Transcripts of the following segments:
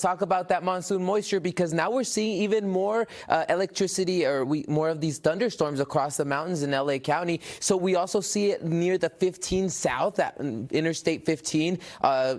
Talk about that monsoon moisture, because now we're seeing even more electricity, or more of these thunderstorms across the mountains in LA County. So we also see it near the 15 South, that Interstate 15,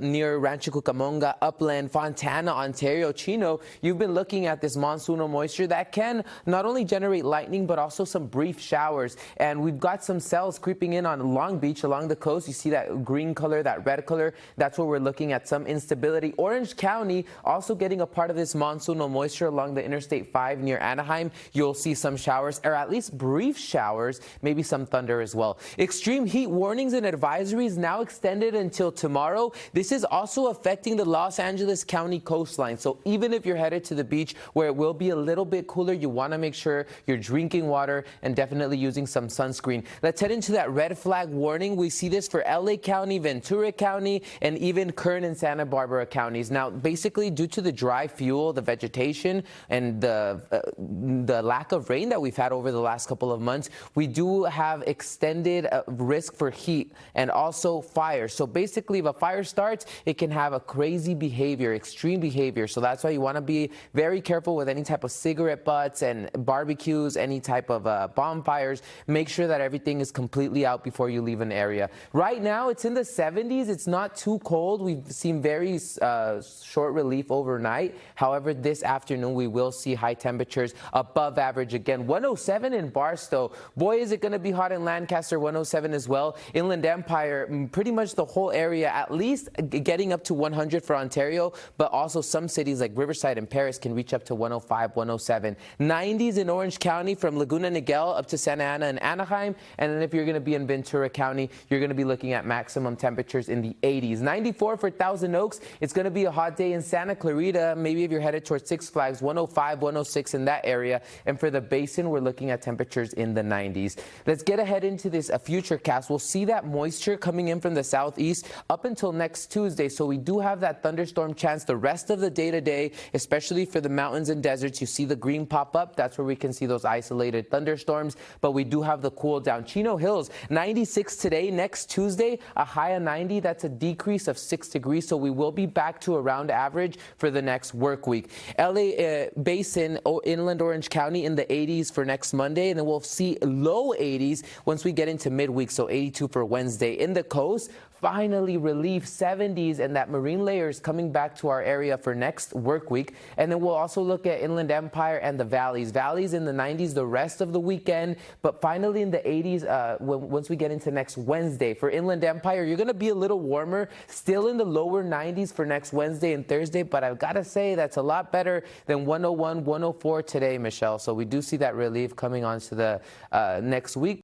near Rancho Cucamonga, Upland, Fontana, Ontario, Chino. You've been looking at this monsoonal moisture that can not only generate lightning, but also some brief showers. And we've got some cells creeping in on Long Beach along the coast. You see that green color, that red color. That's where we're looking at some instability. Orange County also getting a part of this monsoonal moisture along the Interstate 5 near Anaheim. You'll see some showers, or at least brief showers, maybe some thunder as well. Extreme heat warnings and advisories now extended until tomorrow. This is also affecting the Los Angeles County coastline. So even if you're headed to the beach where it will be a little bit cooler, you want to make sure you're drinking water and definitely using some sunscreen. Let's head into that red flag warning. We see this for LA County, Ventura County, and even Kern and Santa Barbara counties. Now, basically, due to the dry fuel, the vegetation, and the lack of rain that we've had over the last couple of months, we do have extended risk for heat and also fire. So basically, if a fire starts, it can have a crazy behavior, extreme behavior. So that's why you want to be very careful with any type of cigarette butts and barbecues, any type of bonfires. Make sure that everything is completely out before you leave an area. Right now, it's in the 70s. It's not too cold. We've seen very short relief overnight. However, this afternoon we will see high temperatures above average again. 107 in Barstow. Boy, is it going to be hot in Lancaster. 107 as well. Inland Empire, pretty much the whole area, at least getting up to 100 for Ontario, but also some cities like Riverside and Paris can reach up to 105, 107. 90s in Orange County from Laguna Niguel up to Santa Ana and Anaheim. And then if you're going to be in Ventura County, you're going to be looking at maximum temperatures in the 80s. 94 for Thousand Oaks. It's going to be a hot day in Santa Clarita. Maybe if you're headed towards Six Flags, 105, 106 in that area. And for the Basin, we're looking at temperatures in the 90s. Let's get ahead into this future cast. We'll see that moisture coming in from the southeast up until next Tuesday. So we do have that thunderstorm chance the rest of the day today, especially for the mountains and deserts. You see the green pop up. That's where we can see those isolated thunderstorms. But we do have the cool down. Chino Hills, 96 today. Next Tuesday, a high of 90. That's a decrease of 6 degrees. So we will be back to around average for the next work week. LA Basin, Inland Orange County in the 80s for next Monday, and then we'll see low 80s once we get into midweek, so 82 for Wednesday. In the coast, finally relief, 70s, and that marine layer is coming back to our area for next work week. And then we'll also look at Inland Empire and the valleys. Valleys in the 90s the rest of the weekend, but finally in the 80s once we get into next Wednesday. For Inland Empire, you're going to be a little warmer, still in the lower 90s for next Wednesday and Thursday, but I've got to say that's a lot better than 101, 104 today, Michelle. So we do see that relief coming on to the next week.